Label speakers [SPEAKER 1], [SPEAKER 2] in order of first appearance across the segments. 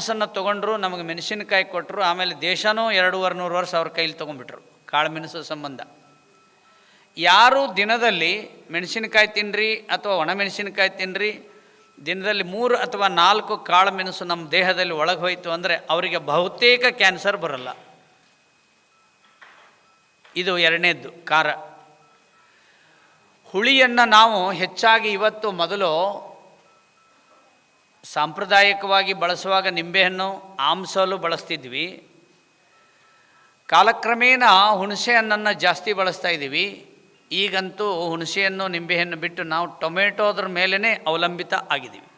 [SPEAKER 1] ಮೆಣಸನ್ನು ತೊಗೊಂಡ್ರು, ನಮಗೆ ಮೆಣಸಿನಕಾಯಿ ಕೊಟ್ಟರು, ಆಮೇಲೆ ದೇಶನೂ 200-300 ವರ್ಷ ಅವ್ರ ಕೈಲಿ ತೊಗೊಂಡ್ಬಿಟ್ರು ಕಾಳು ಮೆಣಸು ಸಂಬಂಧ. ಯಾರು ದಿನದಲ್ಲಿ ಮೆಣಸಿನಕಾಯಿ ತಿನ್ನಿರಿ ಅಥವಾ ಒಣಮೆಣಸಿನಕಾಯಿ ತಿನ್ನಿರಿ, ದಿನದಲ್ಲಿ 3 ಅಥವಾ 4 ಕಾಳು ಮೆಣಸು ನಮ್ಮ ದೇಹದಲ್ಲಿ ಒಳಗೆ ಹೋಯಿತು ಅಂದರೆ ಅವರಿಗೆ ಬಹುತೇಕ ಕ್ಯಾನ್ಸರ್ ಬರಲ್ಲ. ಇದು ಎರಡನೇದ್ದು. ಖಾರ ಹುಳಿಯನ್ನು ನಾವು ಹೆಚ್ಚಾಗಿ ಇವತ್ತು ಮೊದಲು ಸಾಂಪ್ರದಾಯಿಕವಾಗಿ ಬಳಸುವಾಗ ನಿಂಬೆಹಣ್ಣು ಆಮ್ಸಲು ಬಳಸ್ತಿದ್ವಿ. ಕಾಲಕ್ರಮೇಣ ಹುಣಸೆಹಣ್ಣನ್ನು ಜಾಸ್ತಿ ಬಳಸ್ತಾ ಇದ್ದೀವಿ. ಈಗಂತೂ ಹುಣಸೆಹಣ್ಣು ನಿಂಬೆಹಣ್ಣು ಬಿಟ್ಟು ನಾವು ಟೊಮೆಟೋದ್ರ ಮೇಲೇ ಅವಲಂಬಿತ ಆಗಿದ್ದೀವಿ.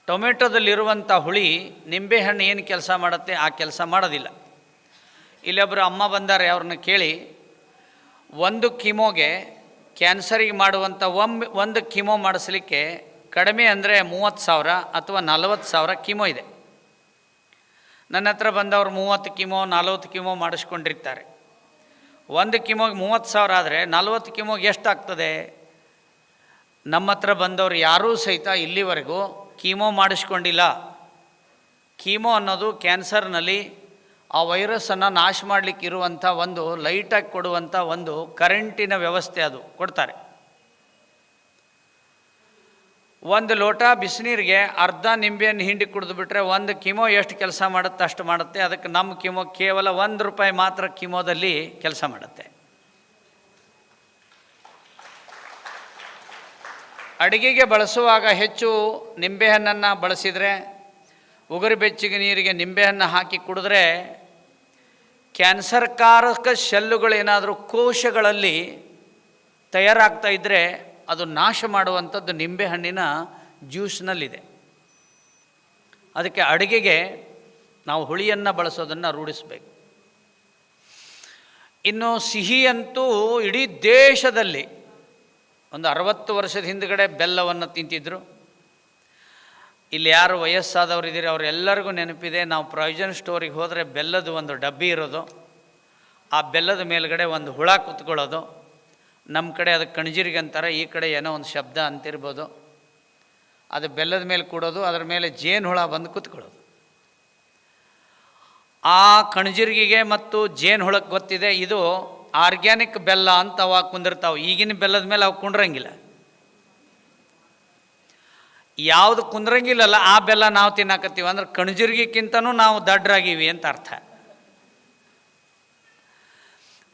[SPEAKER 1] ಟೊಮೆಟೊದಲ್ಲಿರುವಂಥ ಹುಳಿ ನಿಂಬೆಹಣ್ಣು ಏನು ಕೆಲಸ ಮಾಡುತ್ತೆ ಆ ಕೆಲಸ ಮಾಡೋದಿಲ್ಲ. ಇಲ್ಲೊಬ್ಬರು ಅಮ್ಮ ಬಂದಾರೆ, ಅವ್ರನ್ನ ಕೇಳಿ, 1 ಕೀಮೋಗೆ ಕ್ಯಾನ್ಸರಿಗೆ ಮಾಡುವಂಥ ಒಂದು ಕೀಮೋ ಮಾಡಿಸ್ಲಿಕ್ಕೆ ಕಡಿಮೆ ಅಂದರೆ 30,000 ಅಥವಾ 40,000 ಕೀಮೋ ಇದೆ. ನನ್ನ ಹತ್ರ ಬಂದವರು 30 ಕೀಮೋ 40 ಕೀಮೋ ಮಾಡಿಸ್ಕೊಂಡಿರ್ತಾರೆ. 1 ಕೀಮೋಗೆ 30,000 ಆದರೆ 40 ಕೀಮೋಗೆ ಎಷ್ಟಾಗ್ತದೆ? ನಮ್ಮ ಹತ್ರ ಬಂದವರು ಯಾರೂ ಸಹಿತ ಇಲ್ಲಿವರೆಗೂ ಕೀಮೋ ಮಾಡಿಸ್ಕೊಂಡಿಲ್ಲ. ಕೀಮೋ ಅನ್ನೋದು ಕ್ಯಾನ್ಸರ್ನಲ್ಲಿ ಆ ವೈರಸ್ಸನ್ನು ನಾಶ ಮಾಡಲಿಕ್ಕೆ ಇರುವಂಥ ಒಂದು ಲೈಟಾಗಿ ಕೊಡುವಂಥ ಒಂದು ಕರೆಂಟಿನ ವ್ಯವಸ್ಥೆ, ಅದು ಕೊಡ್ತಾರೆ. 1 ಲೋಟ ಬಿಸಿನೀರಿಗೆ ಅರ್ಧ ನಿಂಬೆಯನ್ನು ಹಿಂಡಿ ಕುಡಿದು ಬಿಟ್ಟರೆ 1 ಕೀಮೋ ಎಷ್ಟು ಕೆಲಸ ಮಾಡುತ್ತೆ ಅಷ್ಟು ಮಾಡುತ್ತೆ. ಅದಕ್ಕೆ ನಮ್ಮ ಕೀಮೋ ಕೇವಲ ₹1 ಮಾತ್ರ ಕೀಮೋದಲ್ಲಿ ಕೆಲಸ ಮಾಡುತ್ತೆ. ಅಡುಗೆಗೆ ಬಳಸುವಾಗ ಹೆಚ್ಚು ನಿಂಬೆಹಣ್ಣನ್ನು ಬಳಸಿದರೆ, ಉಗುರು ಬೆಚ್ಚಗೆ ನೀರಿಗೆ ನಿಂಬೆಹಣ್ಣು ಹಾಕಿ ಕುಡಿದ್ರೆ ಕ್ಯಾನ್ಸರ್ಕಾರಕ ಶೆಲ್ಲುಗಳೇನಾದರೂ ಕೋಶಗಳಲ್ಲಿ ತಯಾರಾಗ್ತಾ ಇದ್ದರೆ ಅದು ನಾಶ ಮಾಡುವಂಥದ್ದು ನಿಂಬೆಹಣ್ಣಿನ ಜ್ಯೂಸ್ನಲ್ಲಿದೆ. ಅದಕ್ಕೆ ಅಡುಗೆಗೆ ನಾವು ಹುಳಿಯನ್ನು ಬಳಸೋದನ್ನು ರೂಢಿಸಬೇಕು. ಇನ್ನು ಸಿಹಿ ಅಂತೂ ಇಡೀ ದೇಶದಲ್ಲಿ ಒಂದು 60 ವರ್ಷದ ಹಿಂದುಗಡೆ ಬೆಲ್ಲವನ್ನು ತಿಂತಿದ್ರು. ಇಲ್ಲಿ ಯಾರು ವಯಸ್ಸಾದವರು ಇದ್ದೀರಿ ಅವರೆಲ್ಲರಿಗೂ ನೆನಪಿದೆ, ನಾವು ಪ್ರಾವಿಷನ್ ಸ್ಟೋರಿಗೆ ಹೋದರೆ ಬೆಲ್ಲದ ಒಂದು ಡಬ್ಬಿ ಇರೋದು, ಆ ಬೆಲ್ಲದ ಮೇಲ್ಗಡೆ ಒಂದು ಹುಳ ಕುತ್ಕೊಳ್ಳೋದು. ನಮ್ಮ ಕಡೆ ಅದಕ್ಕೆ ಕಣಜಿರಿಗೆ ಅಂತಾರೆ, ಈ ಕಡೆ ಏನೋ ಒಂದು ಶಬ್ದ ಅಂತಿರ್ಬೋದು. ಅದು ಬೆಲ್ಲದ ಮೇಲೆ ಕೂಡೋದು, ಅದರ ಮೇಲೆ ಜೇನು ಹುಳ ಬಂದು ಕೂತ್ಕೊಳ್ಳೋದು. ಆ ಕಣಜಿರಿಗೆಗೆ ಮತ್ತು ಜೇನು ಹುಳಕ್ಕೆ ಗೊತ್ತಿದೆ ಇದು ಆರ್ಗ್ಯಾನಿಕ್ ಬೆಲ್ಲ ಅಂತ ಅವಾಗ ಕುಂದಿರ್ತಾವೆ. ಈಗಿನ ಬೆಲ್ಲದ ಮೇಲೆ ಅವು ಕುಂಡ್ರಂಗಿಲ್ಲ. ಯಾವುದು ಕುಂದ್ರಂಗಿಲ್ಲಲ್ಲ ಆ ಬೆಲ್ಲ ನಾವು ತಿನ್ನಕತ್ತೀವಿ ಅಂದ್ರೆ ಕಣಜಿರ್ಗಿಕ್ಕಿಂತನೂ ನಾವು ದಡ್ಡರಾಗಿವಿ ಅಂತ ಅರ್ಥ.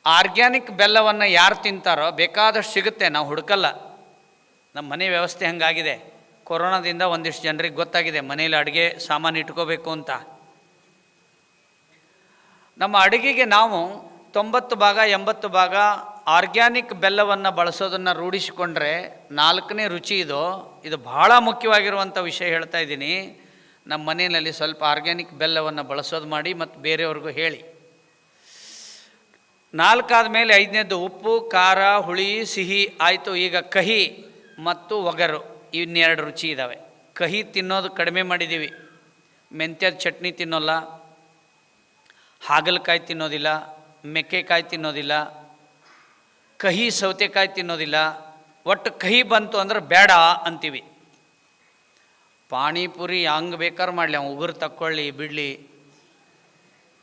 [SPEAKER 1] ಆರ್ಗ್ಯಾನಿಕ್ ಬೆಲ್ಲವನ್ನು ಯಾರು ತಿಂತಾರೋ ಬೇಕಾದಷ್ಟು ಸಿಗುತ್ತೆ, ನಾವು ಹುಡುಕಲ್ಲ. ನಮ್ಮ ಮನೆ ವ್ಯವಸ್ಥೆ ಹಂಗಾಗಿದೆ. ಕೊರೋನಾದಿಂದ ಒಂದಿಷ್ಟು ಜನರಿಗೆ ಗೊತ್ತಾಗಿದೆ ಮನೇಲಿ ಅಡುಗೆ ಸಾಮಾನು ಇಟ್ಕೋಬೇಕು ಅಂತ. ನಮ್ಮ ಅಡುಗೆಗೆ ನಾವು 90 ಭಾಗ 80 ಭಾಗ ಆರ್ಗ್ಯಾನಿಕ್ ಬೆಲ್ಲವನ್ನು ಬಳಸೋದನ್ನು ರೂಢಿಸಿಕೊಂಡ್ರೆ 4ನೇ ರುಚಿ ಇದು ಭಾಳ ಮುಖ್ಯವಾಗಿರುವಂಥ ವಿಷಯ ಹೇಳ್ತಾ ಇದ್ದೀನಿ. ನಮ್ಮ ಮನೆಯಲ್ಲಿ ಸ್ವಲ್ಪ ಆರ್ಗ್ಯಾನಿಕ್ ಬೆಲ್ಲವನ್ನು ಬಳಸೋದು ಮಾಡಿ ಮತ್ತು ಬೇರೆಯವ್ರಿಗೂ ಹೇಳಿ. 4 ಆದಮೇಲೆ 5ನೇದು ಉಪ್ಪು, ಖಾರ, ಹುಳಿ, ಸಿಹಿ ಆಯಿತು. ಈಗ ಕಹಿ ಮತ್ತು ಒಗರು ಇನ್ನೆರಡು ರುಚಿ ಇದ್ದಾವೆ. ಕಹಿ ತಿನ್ನೋದು ಕಡಿಮೆ ಮಾಡಿದ್ದೀವಿ. ಮೆಂತ್ಯದ ಚಟ್ನಿ ತಿನ್ನೋಲ್ಲ, ಹಾಗಲಕಾಯಿ ತಿನ್ನೋದಿಲ್ಲ, ಮೆಕ್ಕೆಕಾಯಿ ತಿನ್ನೋದಿಲ್ಲ, ಕಹಿ ಸೌತೆಕಾಯಿ ತಿನ್ನೋದಿಲ್ಲ. ಒಟ್ಟು ಕಹಿ ಬಂತು ಅಂದ್ರೆ ಬೇಡ ಅಂತೀವಿ. ಪಾನಿಪುರಿ ಹಂಗೆ ಬೇಕಾದ್ರೆ ಮಾಡಲಿ, ಅವ್ನು ಉಗುರು ತಕ್ಕೊಳ್ಳಿ ಬಿಡಲಿ,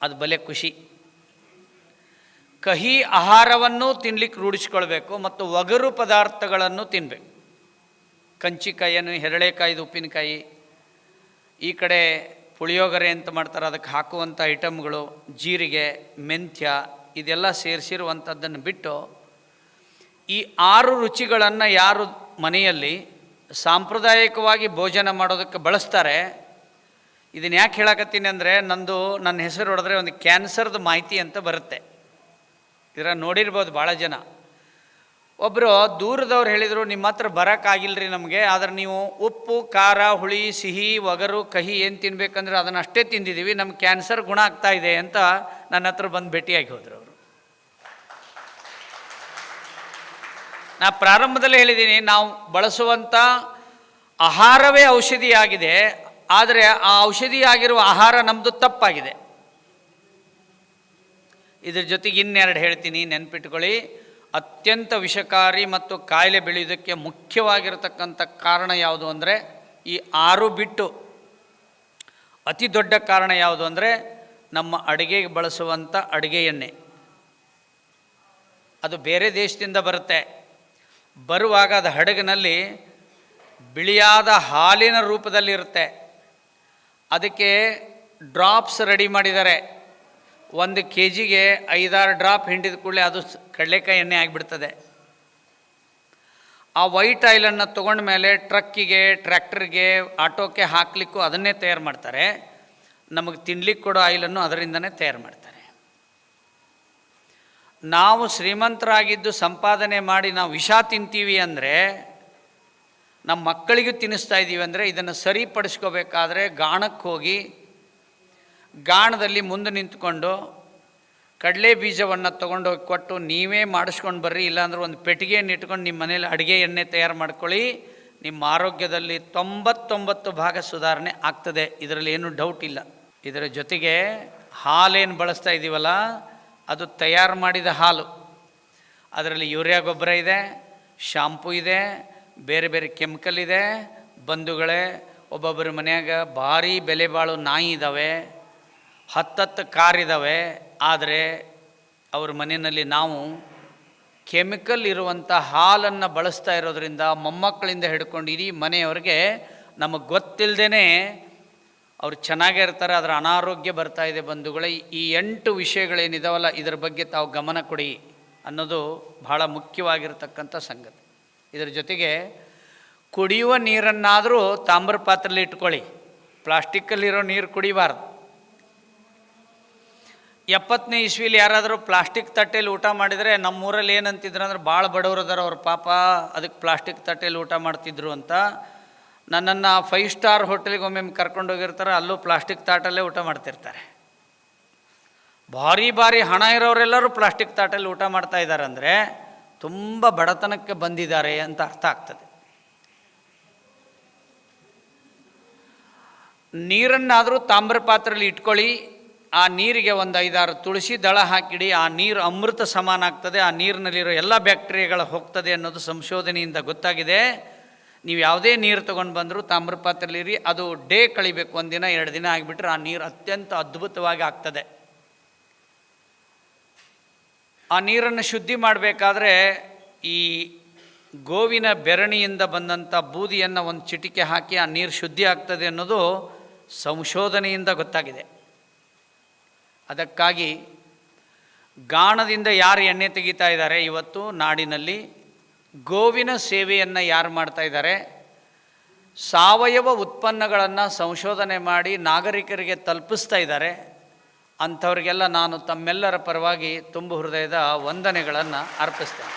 [SPEAKER 1] ಅದು ಬಲೆ ಖುಷಿ. ಕಹಿ ಆಹಾರವನ್ನು ತಿನ್ಲಿಕ್ಕೆ ರೂಢಿಸ್ಕೊಳ್ಬೇಕು ಮತ್ತು ಒಗರು ಪದಾರ್ಥಗಳನ್ನು ತಿನ್ನಬೇಕು. ಕಂಚಿಕಾಯಿಯನ್ನು, ಹೆರಳೆಕಾಯಿದು ಉಪ್ಪಿನಕಾಯಿ, ಈ ಕಡೆ ಪುಳಿಯೋಗರೆ ಅಂತ ಮಾಡ್ತಾರೆ, ಅದಕ್ಕೆ ಹಾಕುವಂಥ ಐಟಮ್ಗಳು, ಜೀರಿಗೆ, ಮೆಂತ್ಯ, ಇದೆಲ್ಲ ಸೇರಿಸಿರುವಂಥದ್ದನ್ನು ಬಿಟ್ಟು ಈ 6 ರುಚಿಗಳನ್ನು ಯಾರು ಮನೆಯಲ್ಲಿ ಸಾಂಪ್ರದಾಯಿಕವಾಗಿ ಭೋಜನ ಮಾಡೋದಕ್ಕೆ ಬಳಸ್ತಾರೆ. ಇದನ್ನು ಯಾಕೆ ಹೇಳಕತ್ತೀನಿ ಅಂದರೆ, ನನ್ನ ಹೆಸರು ಹೊಡೆದ್ರೆ ಒಂದು ಕ್ಯಾನ್ಸರ್ದು ಮಾಹಿತಿ ಅಂತ ಬರುತ್ತೆ. ಇದರ ನೋಡಿರ್ಬೋದು ಭಾಳ ಜನ. ಒಬ್ಬರು ದೂರದವ್ರು ಹೇಳಿದರು, ನಿಮ್ಮ ಹತ್ರ ಬರೋಕ್ಕಾಗಿಲ್ಲರಿ ನಮಗೆ, ಆದರೆ ನೀವು ಉಪ್ಪು, ಖಾರ, ಹುಳಿ, ಸಿಹಿ, ಒಗರು, ಕಹಿ ಏನು ತಿನ್ಬೇಕಂದ್ರೆ ಅದನ್ನು ಅಷ್ಟೇ ತಿಂದಿದ್ದೀವಿ, ನಮ್ಗೆ ಕ್ಯಾನ್ಸರ್ ಗುಣ ಆಗ್ತಾ ಇದೆ ಅಂತ ನನ್ನ ಹತ್ರ ಬಂದು ಭೇಟಿಯಾಗಿ ಹೋದರು ಅವರು. ನಾ ಪ್ರಾರಂಭದಲ್ಲೇ ಹೇಳಿದ್ದೀನಿ, ನಾವು ಬಳಸುವಂಥ ಆಹಾರವೇ ಔಷಧಿಯಾಗಿದೆ, ಆದರೆ ಆ ಔಷಧಿಯಾಗಿರುವ ಆಹಾರ ನಮ್ಮದು ತಪ್ಪಾಗಿದೆ. ಇದ್ರ ಜೊತೆಗೆ ಇನ್ನೆರಡು ಹೇಳ್ತೀನಿ, ನೆನ್ಪಿಟ್ಕೊಳ್ಳಿ. ಅತ್ಯಂತ ವಿಷಕಾರಿ ಮತ್ತು ಕಾಯಿಲೆ ಬೆಳೆಯೋದಕ್ಕೆ ಮುಖ್ಯವಾಗಿರತಕ್ಕಂಥ ಕಾರಣ ಯಾವುದು ಅಂದರೆ ಈ 6 ಬಿಟ್ಟು ಅತಿ ದೊಡ್ಡ ಕಾರಣ ಯಾವುದು ಅಂದರೆ ನಮ್ಮ ಅಡುಗೆಗೆ ಬಳಸುವಂಥ ಅಡುಗೆ ಎಣ್ಣೆ. ಅದು ಬೇರೆ ದೇಶದಿಂದ ಬರುತ್ತೆ. ಬರುವಾಗ ಅದು ಹಡಗಿನಲ್ಲಿ ಬಿಳಿಯಾದ ಹಾಲಿನ ರೂಪದಲ್ಲಿರುತ್ತೆ. ಅದಕ್ಕೆ ಡ್ರಾಪ್ಸ್ ರೆಡಿ ಮಾಡಿದ್ದಾರೆ. 1 kgಗೆ 5-6 ಡ್ರಾಪ್ ಹಿಂಡಿದ ಕೂಡಲೇ ಅದು ಕಡಲೆಕಾಯಿ ಎಣ್ಣೆ ಆಗಿಬಿಡ್ತದೆ. ಆ ವೈಟ್ ಆಯಿಲನ್ನು ತೊಗೊಂಡ ಮೇಲೆ ಟ್ರಕ್ಕಿಗೆ, ಟ್ರ್ಯಾಕ್ಟರ್ಗೆ, ಆಟೋಕ್ಕೆ ಹಾಕಲಿಕ್ಕೂ ಅದನ್ನೇ ತಯಾರು ಮಾಡ್ತಾರೆ. ನಮಗೆ ತಿನ್ಲಿಕ್ಕೆ ಕೊಡೋ ಆಯಿಲನ್ನು ಅದರಿಂದನೇ ತಯಾರು ಮಾಡ್ತಾರೆ. ನಾವು ಶ್ರೀಮಂತರಾಗಿದ್ದು ಸಂಪಾದನೆ ಮಾಡಿ ನಾವು ವಿಷ ತಿಂತೀವಿ ಅಂದರೆ, ನಮ್ಮ ಮಕ್ಕಳಿಗೂ ತಿನ್ನಿಸ್ತಾ ಇದ್ದೀವಿ ಅಂದರೆ, ಇದನ್ನು ಸರಿಪಡಿಸ್ಕೋಬೇಕಾದ್ರೆ ಗಾಣಕ್ಕೆ ಹೋಗಿ ಗಾಣದಲ್ಲಿ ಮುಂದೆ ನಿಂತ್ಕೊಂಡು ಕಡಲೆ ಬೀಜವನ್ನು ತೊಗೊಂಡೋಗಿ ಕೊಟ್ಟು ನೀವೇ ಮಾಡಿಸ್ಕೊಂಡು ಬರ್ರಿ, ಇಲ್ಲಾಂದ್ರೆ ಒಂದು ಪೆಟ್ಟಿಗೆಯನ್ನು ಇಟ್ಕೊಂಡು ನಿಮ್ಮ ಮನೇಲಿ ಅಡುಗೆ ಎಣ್ಣೆ ತಯಾರು ಮಾಡ್ಕೊಳ್ಳಿ, ನಿಮ್ಮ ಆರೋಗ್ಯದಲ್ಲಿ 99% ಸುಧಾರಣೆ ಆಗ್ತದೆ. ಇದರಲ್ಲಿ ಏನೂ ಡೌಟ್ ಇಲ್ಲ. ಇದರ ಜೊತೆಗೆ ಹಾಲೇನು ಬಳಸ್ತಾ ಇದ್ದೀವಲ್ಲ, ಅದು ತಯಾರು ಮಾಡಿದ ಹಾಲು. ಅದರಲ್ಲಿ ಯೂರಿಯಾ ಗೊಬ್ಬರ ಇದೆ, ಶಾಂಪೂ ಇದೆ, ಬೇರೆ ಬೇರೆ ಕೆಮಿಕಲ್ ಇದೆ. ಬಂಧುಗಳೇ, ಒಬ್ಬೊಬ್ಬರ ಮನೆಯಾಗ ಭಾರಿ ಬೆಲೆ ಬಾಳೋ ನಾಯಿ ಇದ್ದಾವೆ, 10 ಕಾರ್ ಇದ್ದಾವೆ. ಆದರೆ ಅವ್ರ ಮನೆಯಲ್ಲಿ ನಾವು ಕೆಮಿಕಲ್ ಇರುವಂಥ ಹಾಲನ್ನು ಬಳಸ್ತಾ ಇರೋದರಿಂದ ಮೊಮ್ಮಕ್ಕಳಿಂದ ಹಿಡ್ಕೊಂಡು ಇಡೀ ಮನೆಯವ್ರಿಗೆ ನಮಗೆ ಗೊತ್ತಿಲ್ಲದೇ ಅವ್ರು ಚೆನ್ನಾಗೇ ಇರ್ತಾರೆ, ಅದರ ಅನಾರೋಗ್ಯ ಬರ್ತಾ ಇದೆ. ಬಂಧುಗಳೇ, ಈ 8 ವಿಷಯಗಳೇನಿದಾವಲ್ಲ, ಇದರ ಬಗ್ಗೆ ತಾವು ಗಮನ ಕೊಡಿ ಅನ್ನೋದು ಬಹಳ ಮುಖ್ಯವಾಗಿರ್ತಕ್ಕಂಥ ಸಂಗತಿ. ಇದರ ಜೊತೆಗೆ ಕುಡಿಯುವ ನೀರನ್ನಾದರೂ ತಾಮ್ರ ಪಾತ್ರೆಯಲ್ಲಿ ಇಟ್ಕೊಳ್ಳಿ, ಪ್ಲಾಸ್ಟಿಕ್ಕಲ್ಲಿರೋ ನೀರು ಕುಡಿಬಾರ್ದು. 70ನೇ ಇಸ್ವಿಲಿ ಯಾರಾದರೂ ಪ್ಲಾಸ್ಟಿಕ್ ತಟ್ಟೆಯಲ್ಲಿ ಊಟ ಮಾಡಿದರೆ, ನಮ್ಮೂರಲ್ಲಿ ಏನಂತಿದ್ರು ಅಂದ್ರೆ, ಭಾಳ ಬಡವರು ಅದಾರ ಅವ್ರ ಪಾಪ, ಅದಕ್ಕೆ ಪ್ಲಾಸ್ಟಿಕ್ ತಟ್ಟೆಯಲ್ಲಿ ಊಟ ಮಾಡ್ತಿದ್ರು ಅಂತ. ನನ್ನನ್ನು 5 ಸ್ಟಾರ್ ಹೋಟೆಲಿಗೆ ಒಮ್ಮೆ ಕರ್ಕೊಂಡೋಗಿರ್ತಾರೆ, ಅಲ್ಲೂ ಪ್ಲಾಸ್ಟಿಕ್ ತಾಟಲ್ಲೇ ಊಟ ಮಾಡ್ತಿರ್ತಾರೆ. ಭಾರಿ ಭಾರಿ ಹಣ ಇರೋರೆಲ್ಲರೂ ಪ್ಲಾಸ್ಟಿಕ್ ತಾಟಲ್ಲಿ ಊಟ ಮಾಡ್ತಾ ಇದ್ದಾರೆ ಅಂದರೆ ತುಂಬ ಬಡತನಕ್ಕೆ ಬಂದಿದ್ದಾರೆ ಅಂತ ಅರ್ಥ ಆಗ್ತದೆ. ನೀರನ್ನಾದರೂ ತಾಮ್ರ ಪಾತ್ರೆಯಲ್ಲಿ ಇಟ್ಕೊಳ್ಳಿ, ಆ ನೀರಿಗೆ ಒಂದು 5-6 ತುಳಸಿ ದಳ ಹಾಕಿಡಿ, ಆ ನೀರು ಅಮೃತ ಸಮಾನ ಆಗ್ತದೆ. ಆ ನೀರಿನಲ್ಲಿರೋ ಎಲ್ಲ ಬ್ಯಾಕ್ಟೀರಿಯಾಗಳು ಹೋಗ್ತದೆ ಅನ್ನೋದು ಸಂಶೋಧನೆಯಿಂದ ಗೊತ್ತಾಗಿದೆ. ನೀವು ಯಾವುದೇ ನೀರು ತೊಗೊಂಡು ಬಂದರೂ ತಾಮ್ರ ಪಾತ್ರೆಯಲ್ಲಿರಿ, ಅದು ಡೇ ಕಳಿಬೇಕು, 1 ದಿನ 2 ದಿನ ಆಗಿಬಿಟ್ರೆ ಆ ನೀರು ಅತ್ಯಂತ ಅದ್ಭುತವಾಗಿ ಆಗ್ತದೆ. ಆ ನೀರನ್ನು ಶುದ್ಧಿ ಮಾಡಬೇಕಾದ್ರೆ ಈ ಗೋವಿನ ಬೆರಣಿಯಿಂದ ಬಂದಂಥ ಬೂದಿಯನ್ನು ಒಂದು ಚಿಟಿಕೆ ಹಾಕಿ ಆ ನೀರು ಶುದ್ಧಿ ಆಗ್ತದೆ ಅನ್ನೋದು ಸಂಶೋಧನೆಯಿಂದ ಗೊತ್ತಾಗಿದೆ. ಅದಕ್ಕಾಗಿ ಗಾಣದಿಂದ ಯಾರು ಎಣ್ಣೆ ತೆಗಿತಾ ಇದ್ದಾರೆ, ಇವತ್ತು ನಾಡಿನಲ್ಲಿ ಗೋವಿನ ಸೇವೆಯನ್ನು ಯಾರು ಮಾಡ್ತಾ ಇದ್ದಾರೆ, ಸಾವಯವ ಉತ್ಪನ್ನಗಳನ್ನು ಸಂಶೋಧನೆ ಮಾಡಿ ನಾಗರಿಕರಿಗೆ ತಲುಪಿಸ್ತಾ ಇದ್ದಾರೆ, ಅಂಥವ್ರಿಗೆಲ್ಲ ನಾನು ತಮ್ಮೆಲ್ಲರ ಪರವಾಗಿ ತುಂಬು ಹೃದಯದ ವಂದನೆಗಳನ್ನು ಅರ್ಪಿಸ್ತೇನೆ.